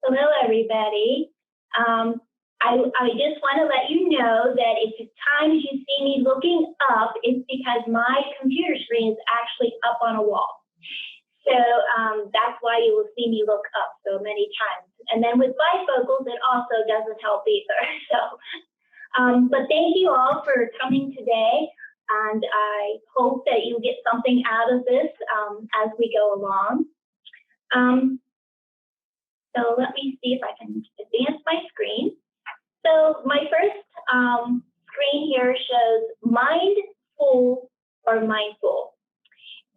Hello, everybody. I just want to let you know that if at times you see me looking up, it's because my computer screen is actually up on a wall. So that's why you will see me look up so many times. And then with bifocals, it also doesn't help either. So, but thank you all for coming today. And I hope that you get something out of this as we go along. So let me see if I can advance my screen. So my first screen here shows mindful or mindful.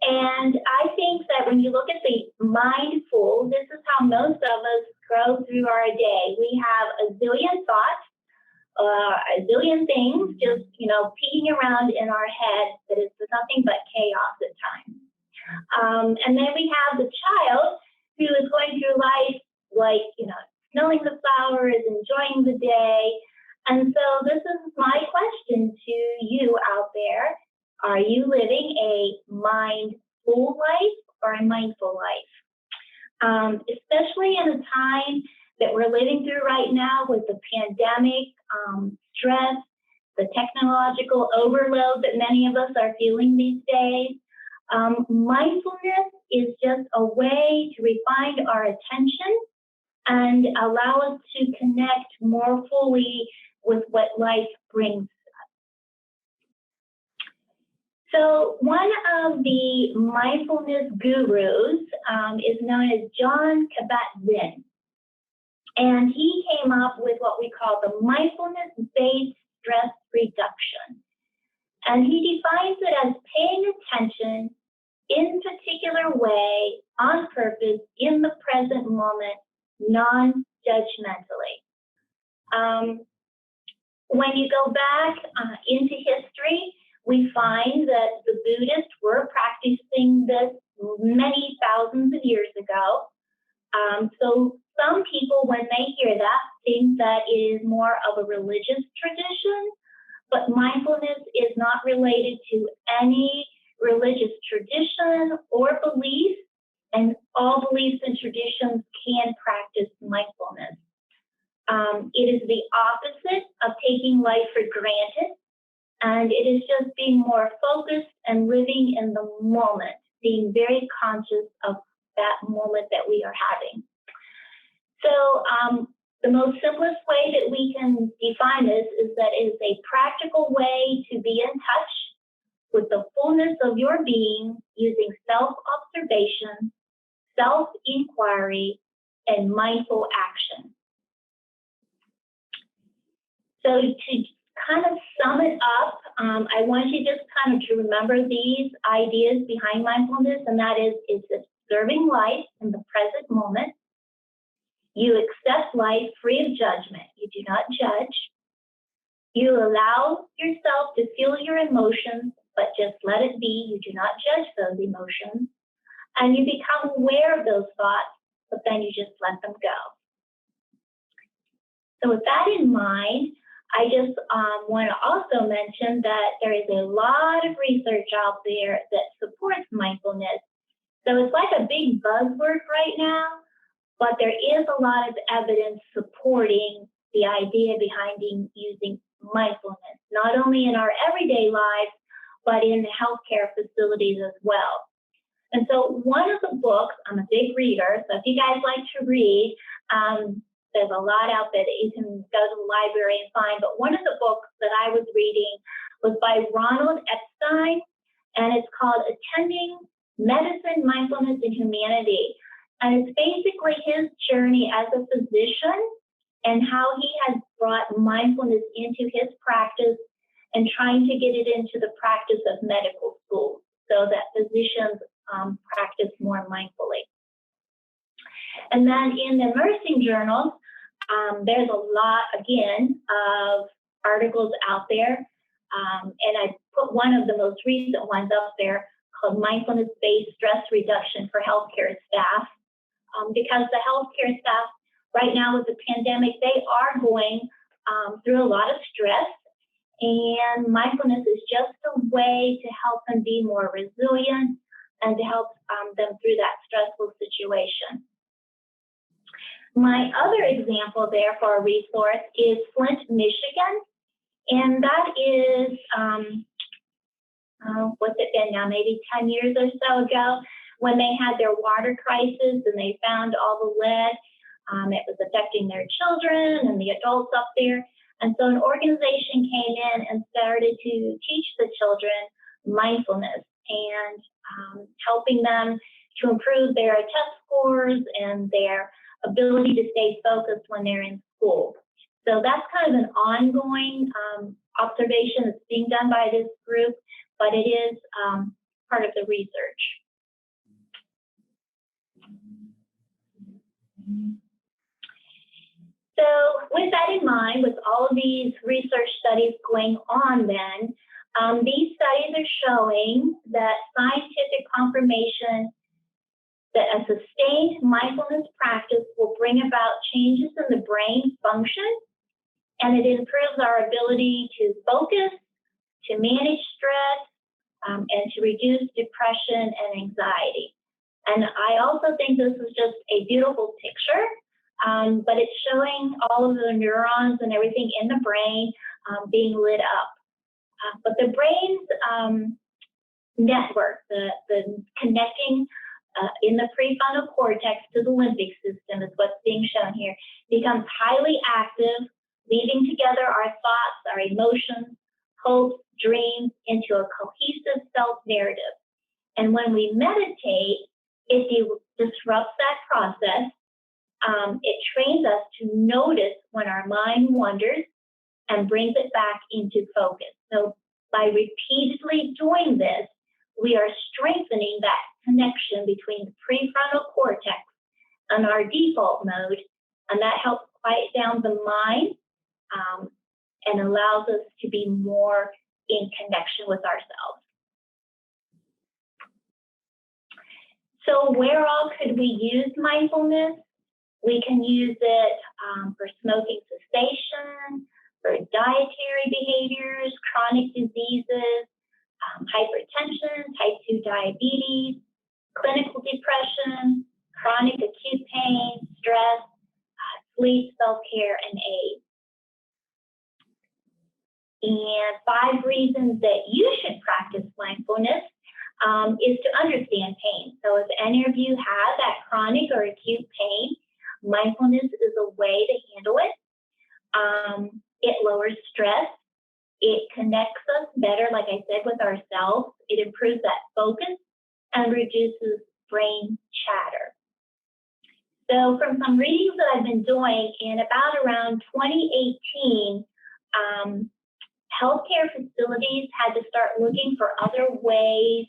And I think that when you look at the mindful, this is how most of us grow through our day. We have a zillion thoughts, a zillion things just, peeing around in our head that is nothing but chaos at times. And then we have the child who is going through life like, smelling the flowers, enjoying the day. And so this is my question to you out there. Are you living a mindful life or a mindful life? Especially in a time that we're living through right now with the pandemic, stress, the technological overload that many of us are feeling these days. Mindfulness is just a way to refine our attention and allow us to connect more fully with what life brings us. So one of the mindfulness gurus is known as Jon Kabat-Zinn. And he came up with what we call the mindfulness-based stress reduction. And he defines it as paying attention in a particular way, on purpose, in the present moment, non-judgmentally. When you go back into history, we find that the Buddhists were practicing this many thousands of years ago. So some people, when they hear that, think that it is more of a religious tradition, but mindfulness is not related to any religious tradition or belief, and all beliefs and traditions can practice mindfulness. It is the opposite of taking life for granted, and it is just being more focused and living in the moment, being very conscious of that moment that we are having. So the most simplest way that we can define this is that it is a practical way to be in touch with the fullness of your being using self-observation, self-inquiry, and mindful action. So to kind of sum it up, I want you just kind of to remember these ideas behind mindfulness, and that is it's observing life in the present moment. You accept life free of judgment. You do not judge. You allow yourself to feel your emotions, but just let it be. You do not judge those emotions. And you become aware of those thoughts, but then you just let them go. So with that in mind, I just want to also mention that there is a lot of research out there that supports mindfulness. So it's like a big buzzword right now, but there is a lot of evidence supporting the idea behind using mindfulness, not only in our everyday lives, but in the healthcare facilities as well. And so one of the books, I'm a big reader, so if you guys like to read, there's a lot out there that you can go to the library and find, but one of the books that I was reading was by Ronald Epstein, and it's called Attending Medicine, Mindfulness, and Humanity. And it's basically his journey as a physician and how he has brought mindfulness into his practice and trying to get it into the practice of medical school so that physicians practice more mindfully. And then in the nursing journals, there's a lot, again, of articles out there. And I put one of the most recent ones up there called Mindfulness-Based Stress Reduction for Healthcare Staff. Because the healthcare staff right now with the pandemic, they are going through a lot of stress, and mindfulness is just a way to help them be more resilient and to help them through that stressful situation. My other example there for a resource is Flint, Michigan, and that is, what's it been now, maybe 10 years or so ago, when they had their water crisis and they found all the lead. It was affecting their children and the adults up there. And so an organization came in and started to teach the children mindfulness and helping them to improve their test scores and their ability to stay focused when they're in school. So that's kind of an ongoing observation that's being done by this group, but it is part of the research. So with that in mind, with all of these research studies going on then, these studies are showing that scientific confirmation that a sustained mindfulness practice will bring about changes in the brain function, and it improves our ability to focus, to manage stress, and to reduce depression and anxiety. And I also think this is just a beautiful picture, but it's showing all of the neurons and everything in the brain being lit up. But the brain's network, the connecting in the prefrontal cortex to the limbic system is what's being shown here, becomes highly active, weaving together our thoughts, our emotions, hopes, dreams into a cohesive self-narrative. And when we meditate, it disrupts that process. It trains us to notice when our mind wanders and brings it back into focus. So by repeatedly doing this, we are strengthening that connection between the prefrontal cortex and our default mode, and that helps quiet down the mind and allows us to be more in connection with ourselves. So where all could we use mindfulness? We can use it for smoking cessation, for dietary behaviors, chronic diseases, hypertension, type 2 diabetes, clinical depression, chronic acute pain, stress, sleep, self-care, and AIDS. And 5 reasons that you should practice mindfulness is to understand pain. So if any of you have that chronic or acute pain, mindfulness is a way to handle it. It lowers stress. It connects us better, like I said, with ourselves. It improves that focus and reduces brain chatter. So from some readings that I've been doing, in around 2018, healthcare facilities had to start looking for other ways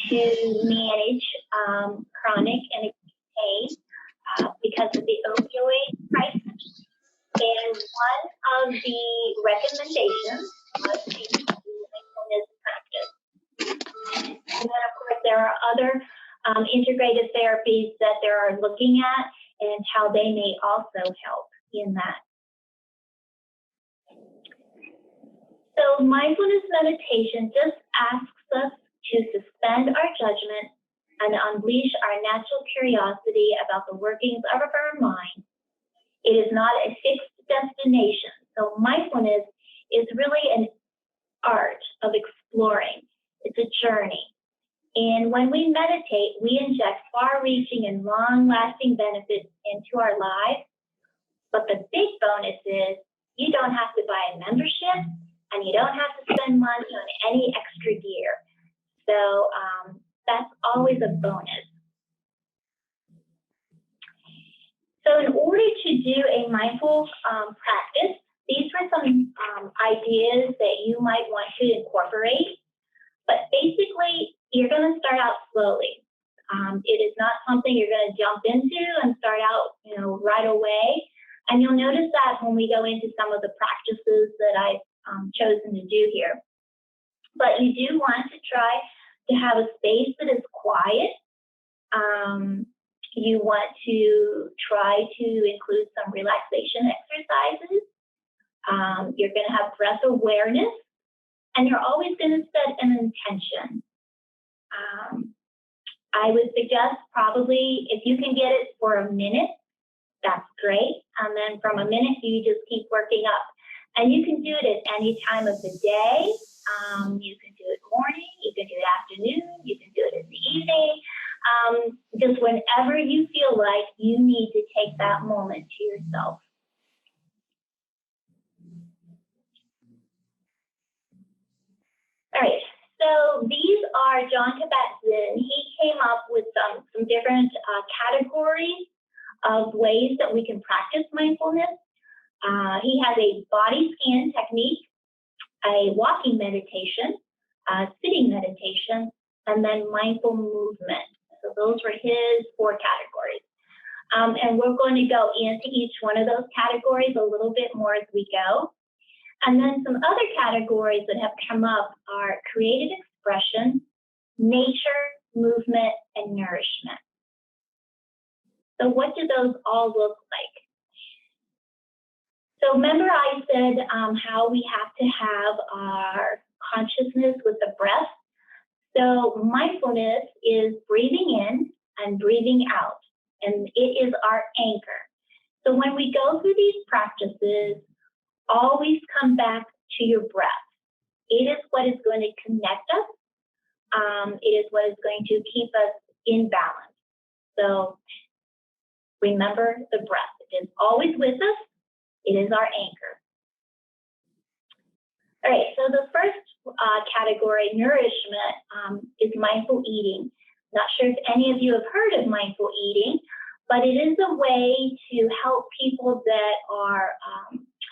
to manage chronic and acute pain because of the opioid crisis. And one of the recommendations was to use mindfulness practice. And then, of course, there are other integrated therapies that they're looking at and how they may also help in that. So mindfulness meditation just asks us to suspend our judgment and unleash our natural curiosity about the workings of our mind. It is not a fixed destination. So mindfulness is really an art of exploring. It's a journey. And when we meditate, we inject far-reaching and long-lasting benefits into our lives. But the big bonus is you don't have to buy a membership and you don't have to spend money on any extra gear. So that's always a bonus. So in order to do a mindful practice, these were some ideas that you might want to incorporate. But basically, you're going to start out slowly. It is not something you're going to jump into and start out, right away. And you'll notice that when we go into some of the practices that I've chosen to do here. But you do want to try to have a space that is quiet. You want to try to include some relaxation exercises. You're going to have breath awareness, and you're always going to set an intention. I would suggest probably if you can get it for a minute, That's great. And then from a minute, you just keep working up. And you can do it at any time of the day. You can do it morning, you can do it afternoon, you can do it in the evening. Just whenever you feel like you need to take that moment to yourself. All right, so these are John Kabat-Zinn. He came up with some different categories of ways that we can practice mindfulness. He has a body scan technique, a walking meditation, sitting meditation, and then mindful movement. So those were his 4 categories. And we're going to go into each one of those categories a little bit more as we go. And then some other categories that have come up are creative expression, nature, movement, and nourishment. So what do those all look like? So remember I said how we have to have our consciousness with the breath. So mindfulness is breathing in and breathing out, and it is our anchor. So when we go through these practices, always come back to your breath. It is what is going to connect us. It is what is going to keep us in balance. So remember the breath. It is always with us. It is our anchor. All right, so the first category, nourishment, is mindful eating. Not sure if any of you have heard of mindful eating, but it is a way to help people that are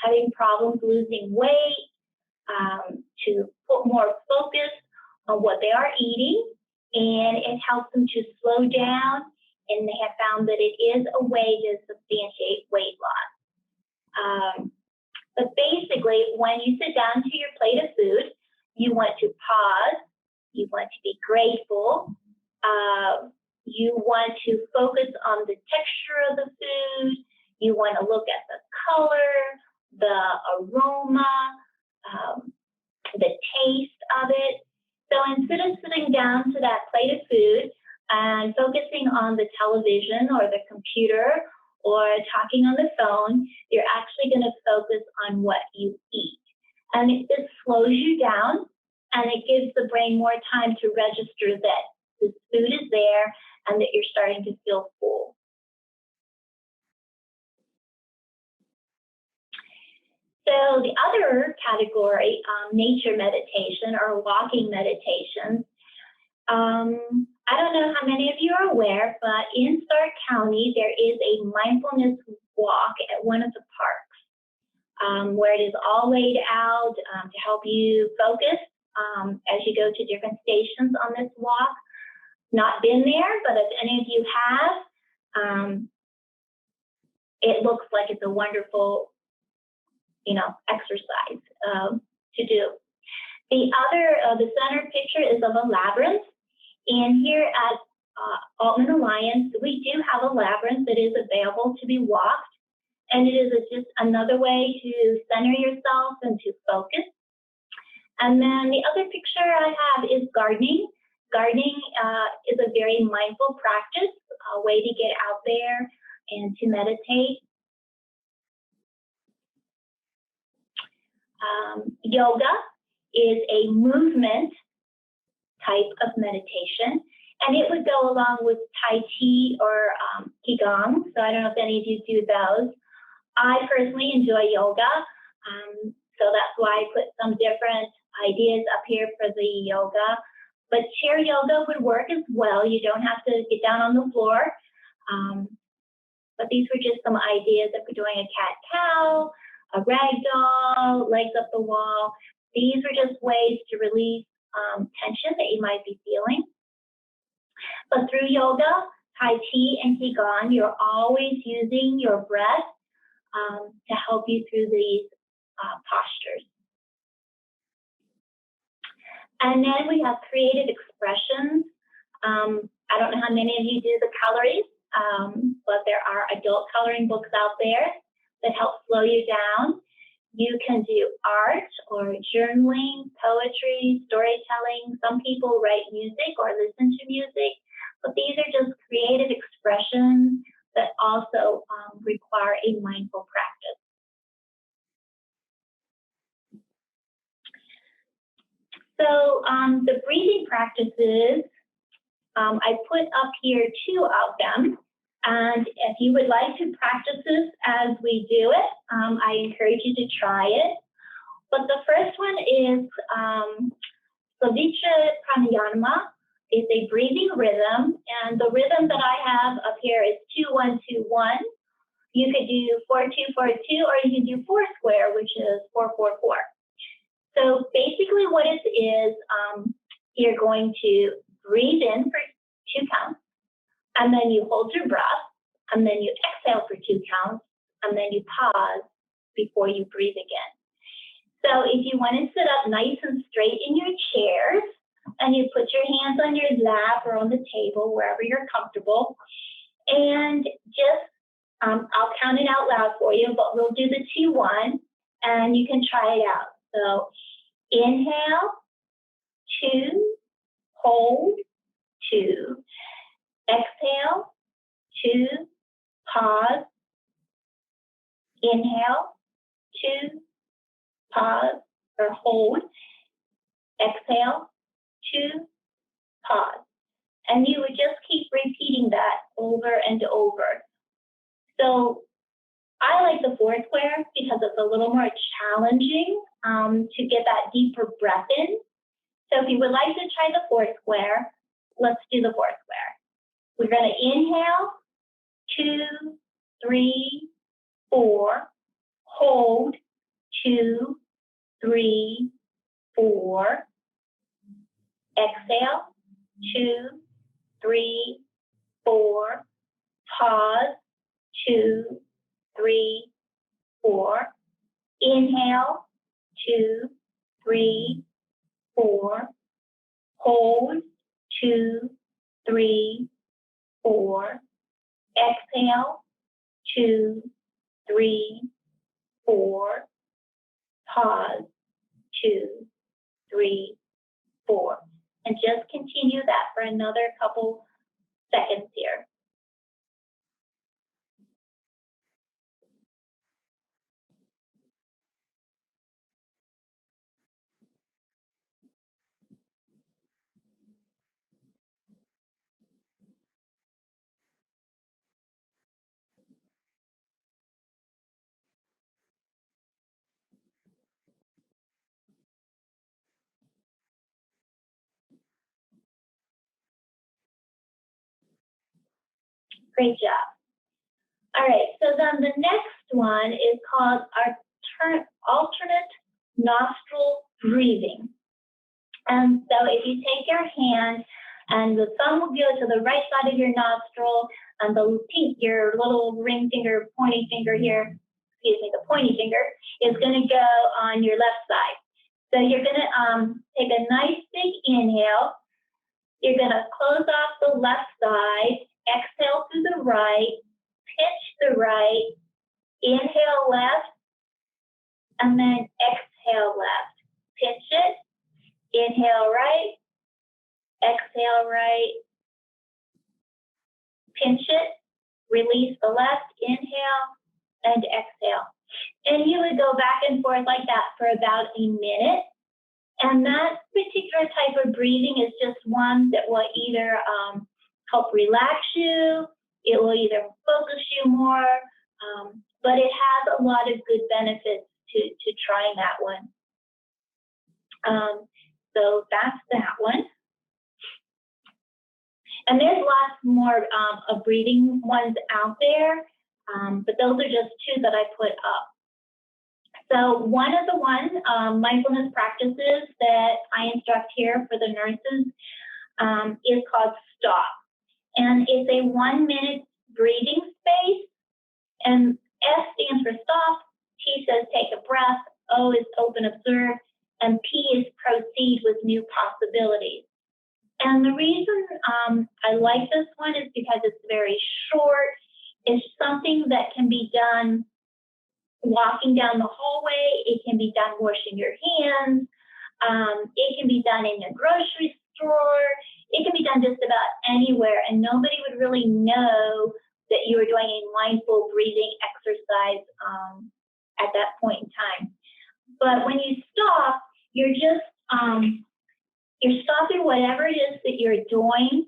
having problems losing weight, to put more focus on what they are eating, and it helps them to slow down, and they have found that it is a way to substantiate weight loss. But basically, when you sit down to your plate of food, you want to pause, you want to be grateful, you want to focus on the texture of the food, you want to look at the color, the aroma, the taste of it. So instead of sitting down to that plate of food and focusing on the television or the computer or talking on the phone, you're actually going to focus on what you eat. And it just slows you down, and it gives the brain more time to register that the food is there and that you're starting to feel full. So the other category, nature meditation or walking meditation, I don't know how many of you are aware, but in Stark County, there is a mindfulness walk at one of the parks where it is all laid out to help you focus as you go to different stations on this walk. Not been there, but if any of you have, it looks like it's a wonderful, exercise to do. The center picture is of a labyrinth. And here at Altomare Alliance, we do have a labyrinth that is available to be walked. And it is just another way to center yourself and to focus. And then the other picture I have is gardening. Gardening is a very mindful practice, a way to get out there and to meditate. Yoga is a movement type of meditation, and it would go along with Tai Chi or Qigong. So I don't know if any of you do those. I personally enjoy yoga, so that's why I put some different ideas up here for the yoga. But chair yoga would work as well. You don't have to get down on the floor. But these were just some ideas if we're doing a cat-cow, a ragdoll, legs up the wall. These are just ways to release tension that you might be feeling. But through yoga, Tai Chi, and Qigong, you're always using your breath to help you through these postures. And then we have creative expressions. I don't know how many of you do the coloring, but there are adult coloring books out there that help slow you down. You can do art or journaling, poetry, storytelling. Some people write music or listen to music, but these are just creative expressions that also require a mindful practice. So the breathing practices, I put up here 2 of them. And if you would like to practice this as we do it, I encourage you to try it. But the first one is Savitra Pranayama. It's a breathing rhythm. And the rhythm that I have up here is 2-1-2-1. You could do 4-2-4-2, or you can do 4 square, which is 4-4-4. So basically what it is, you're going to breathe in for 2 counts, and then you hold your breath, and then you exhale for 2 counts, and then you pause before you breathe again. So if you want to sit up nice and straight in your chairs, and you put your hands on your lap or on the table, wherever you're comfortable, and just, I'll count it out loud for you, but we'll do the 2-1, and you can try it out. So inhale, 2, hold, 2, exhale, 2, pause, inhale, 2, pause, or hold, exhale, 2, pause. And you would just keep repeating that over and over. So I like the 4 square because it's a little more challenging to get that deeper breath in. So if you would like to try the 4 square, let's do the 4 square. We're going to inhale, 2, 3, 4, hold, 2, 3, 4, exhale, 2, 3, 4, pause, 2, 3, 4, inhale, 2, 3, 4, hold, 2, 3, 4, exhale, 2, 3, 4, pause, 2, 3, 4. And just continue that for another couple seconds here. Great job. All right, so then the next one is called alternate nostril breathing. And so if you take your hand and the thumb will go to the right side of your nostril, and your little ring finger, pointy finger here, the pointy finger, is going to go on your left side. So you're going to take a nice big inhale. You're going to close off the left side, exhale through the right, pinch the right, inhale left, and then exhale left. Pinch it, inhale right, exhale right, pinch it, release the left, inhale, and exhale. And you would go back and forth like that for about a minute. And that particular type of breathing is just one that will either help relax you, it will either focus you more, but it has a lot of good benefits to trying that one. So that's that one. And there's lots more of breathing ones out there, but those are just 2 that I put up. So one of the mindfulness practices that I instruct here for the nurses is called STOP. And it's a 1-minute breathing space. And S stands for stop, T says take a breath, O is open, observe, and P is proceed with new possibilities. And the reason I like this one is because it's very short. It's something that can be done walking down the hallway. It can be done washing your hands. It can be done in a grocery store. It can be done just about anywhere, and nobody would really know that you were doing a mindful breathing exercise at that point in time. But when you stop, you're just you're stopping whatever it is that you're doing,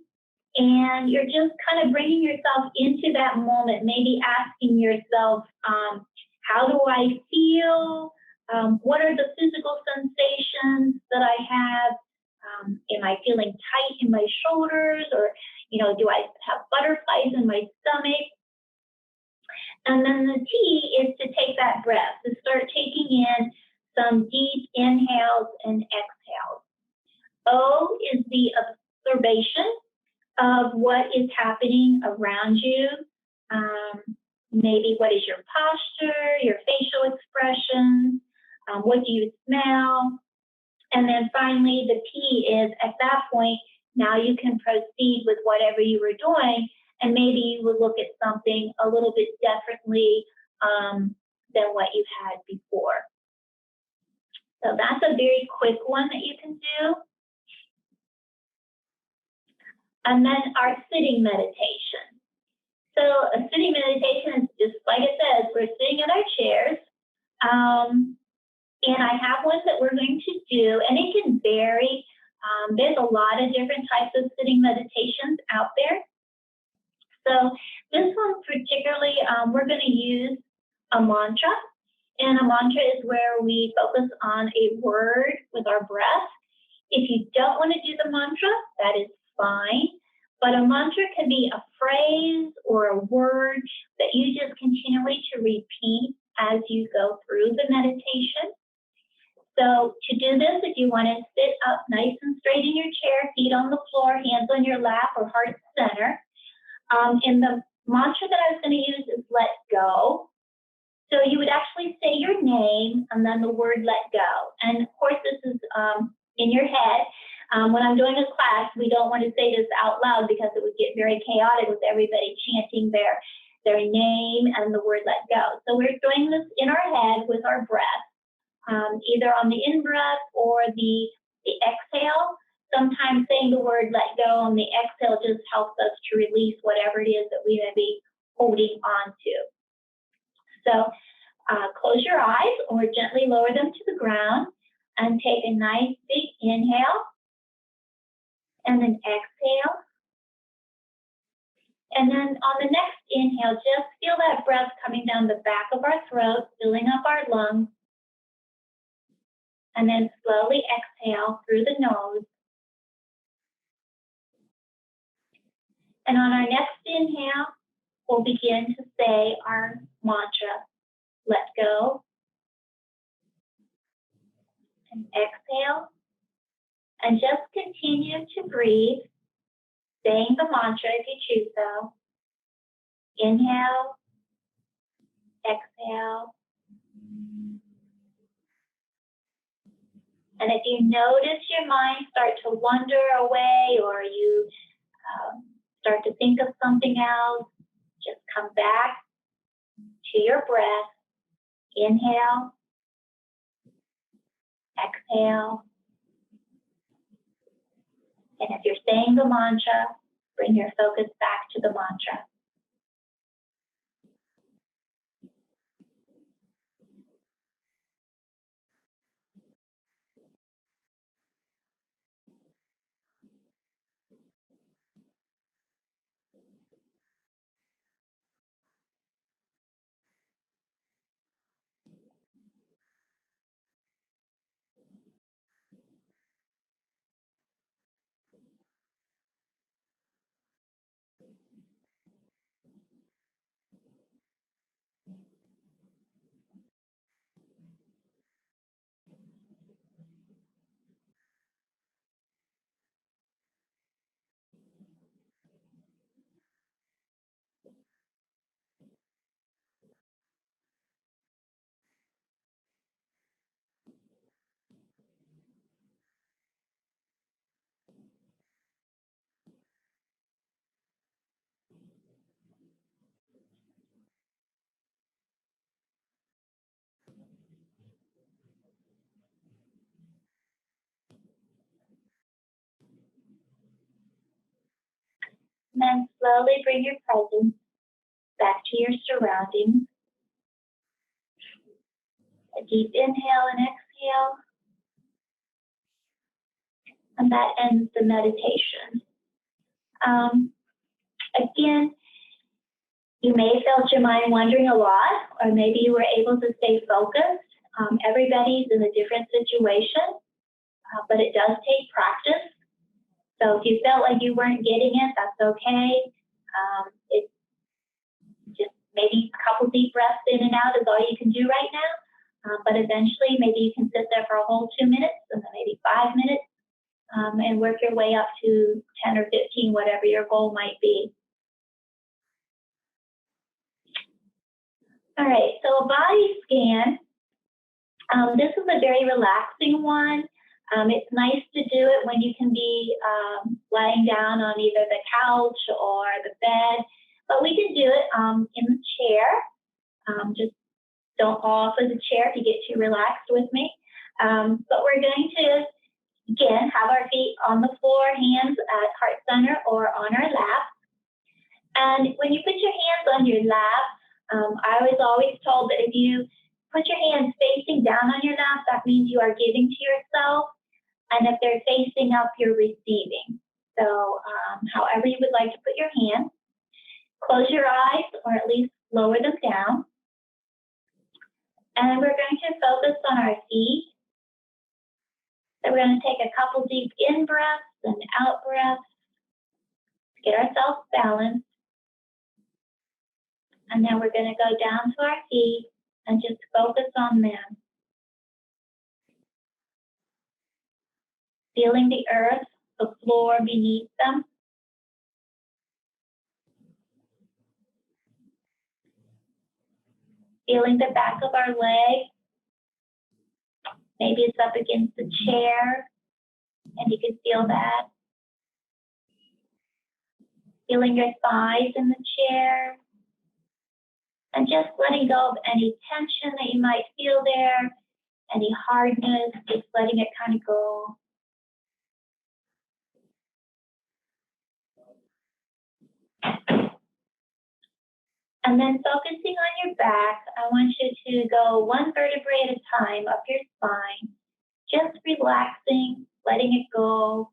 and you're just kind of bringing yourself into that moment, maybe asking yourself, how do I feel? What are the physical sensations that I have? Am I feeling tight in my shoulders, or do I have butterflies in my stomach? And then the T is to take that breath, to start taking in some deep inhales and exhales. O is the observation of what is happening around you. Maybe what is your posture, your facial expressions, what do you smell? And then finally, the P is, at that point, now you can proceed with whatever you were doing, and maybe you would look at something a little bit differently than what you've had before. So that's a very quick one that you can do. And then our sitting meditation. So a sitting meditation is just like it says, we're sitting in our chairs. And I have one that we're going to do, and it can vary. There's a lot of different types of sitting meditations out there. So this one particularly, we're going to use a mantra. And a mantra is where we focus on a word with our breath. If you don't want to do the mantra, that is fine. But a mantra can be a phrase or a word that you just continually to repeat as you go through the meditation. So to do this, if you want to sit up nice and straight in your chair, feet on the floor, hands on your lap or heart center. And the mantra that I was going to use is let go. So you would actually say your name and then the word let go. And of course, this is in your head. When I'm doing a class, we don't want to say this out loud because it would get very chaotic with everybody chanting their name and the word let go. So we're doing this in our head with our breath, either on the in-breath or the exhale. Sometimes saying the word let go on the exhale just helps us to release whatever it is that we may be holding on to. So close your eyes or gently lower them to the ground and take a nice big inhale and then exhale. And then on the next inhale, just feel that breath coming down the back of our throat, filling up our lungs. And then slowly exhale through the nose. And on our next inhale, we'll begin to say our mantra, let go. And exhale. And just continue to breathe, saying the mantra if you choose so. Inhale, exhale. And if you notice your mind start to wander away or you start to think of something else, just come back to your breath. Inhale, exhale. And if you're saying the mantra, bring your focus back to the mantra. And then slowly bring your presence back to your surroundings. A deep inhale and exhale. And that ends the meditation. Again, you may have felt your mind wandering a lot, or maybe you were able to stay focused. Everybody's in a different situation, but it does take practice. So if you felt like you weren't getting it, that's okay. It's just maybe a couple deep breaths in and out is all you can do right now. But eventually, maybe you can sit there for a whole 2 minutes, and then maybe 5 minutes, and work your way up to 10 or 15, whatever your goal might be. All right, so a body scan. This is a very relaxing one. It's nice to do it when you can be lying down on either the couch or the bed, but we can do it in the chair. Just don't fall off of the chair if you get too relaxed with me. But we're going to, again, have our feet on the floor, hands at heart center or on our lap. And when you put your hands on your lap, I was always told that if you put your hands facing down on your lap, that means you are giving to yourself. And if they're facing up, you're receiving. So however you would like to put your hands, close your eyes or at least lower them down. And we're going to focus on our feet. So we're going to take a couple deep in breaths and out breaths to get ourselves balanced. And then we're going to go down to our feet and just focus on them. Feeling the earth, the floor beneath them. Feeling the back of our leg. Maybe it's up against the chair, and you can feel that. Feeling your thighs in the chair. And just letting go of any tension that you might feel there, any hardness, just letting it kind of go. And then focusing on your back, I want you to go one vertebrae at a time up your spine, just relaxing, letting it go.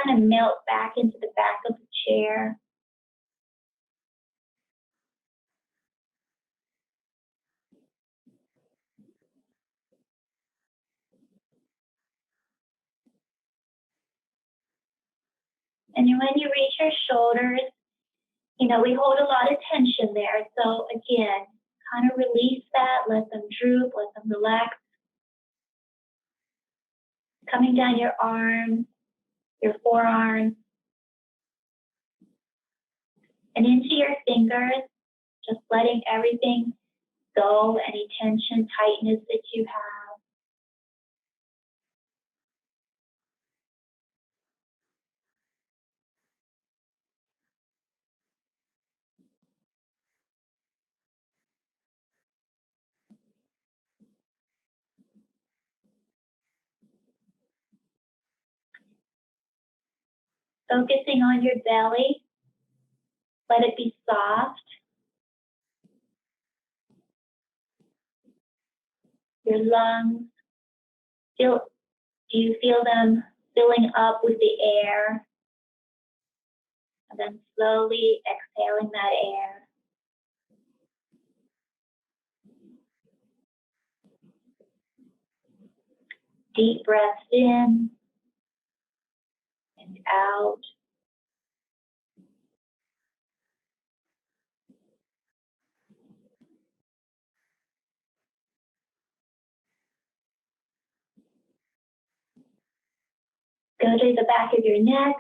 Kind of melt back into the back of the chair. And when you reach your shoulders, you know, we hold a lot of tension there. So again, kind of release that, let them droop, let them relax. Coming down your arms, your forearms, and into your fingers, just letting everything go, any tension, tightness that you have. Focusing on your belly, let it be soft. Your lungs, do you feel them filling up with the air? And then slowly exhaling that air. Deep breaths in and out. Go to the back of your neck,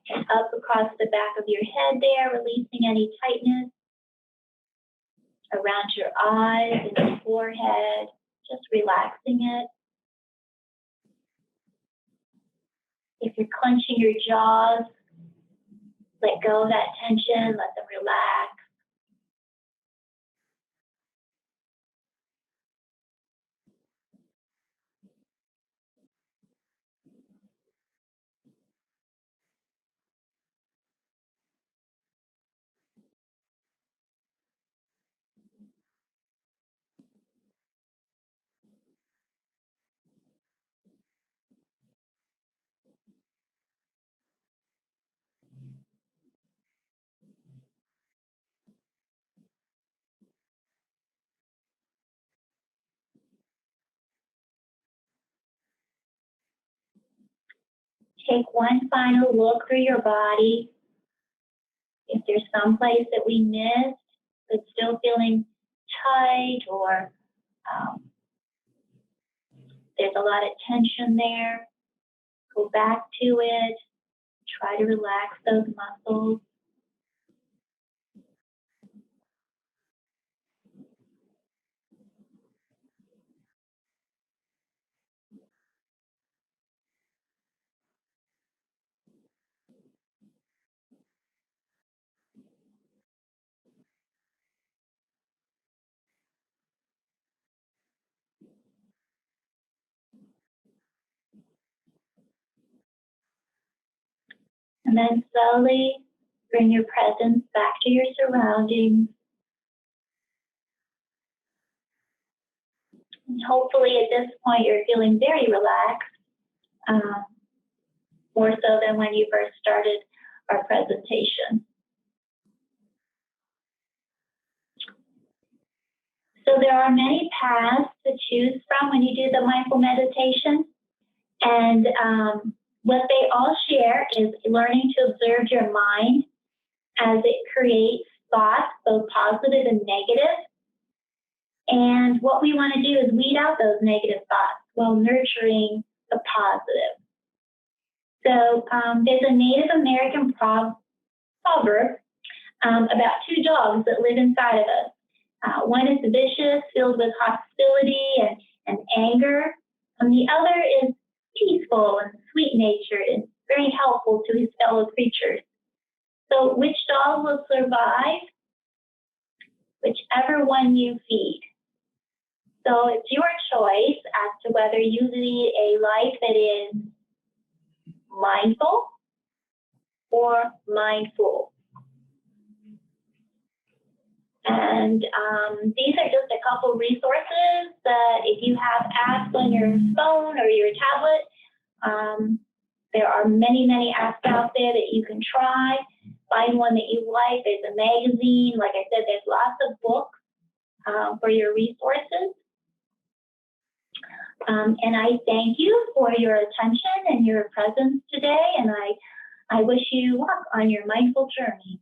and up across the back of your head there, releasing any tightness around your eyes and your forehead, just relaxing it. If you're clenching your jaws, let go of that tension, let them relax. take one final look through your body. If there's some place that we missed that's still feeling tight, or there's a lot of tension there, go back to it. Try to relax those muscles. And then slowly bring your presence back to your surroundings. And hopefully at this point you're feeling very relaxed, more so than when you first started our presentation. So there are many paths to choose from when you do the mindful meditation. And what they all share is learning to observe your mind as it creates thoughts, both positive and negative. And what we want to do is weed out those negative thoughts while nurturing the positive. So there's a Native American proverb about two dogs that live inside of us. One is vicious, filled with hostility and anger, and the other is peaceful and sweet-natured and very helpful to his fellow creatures. So which dog will survive? Whichever one you feed. So it's your choice as to whether you lead a life that is mindful or mindful. And these are just a couple resources that if you have apps on your phone or your tablet, there are many, many apps out there that you can try. Find one that you like. There's a magazine. Like I said, there's lots of books for your resources. And I thank you for your attention and your presence today, and I wish you luck on your mindful journey.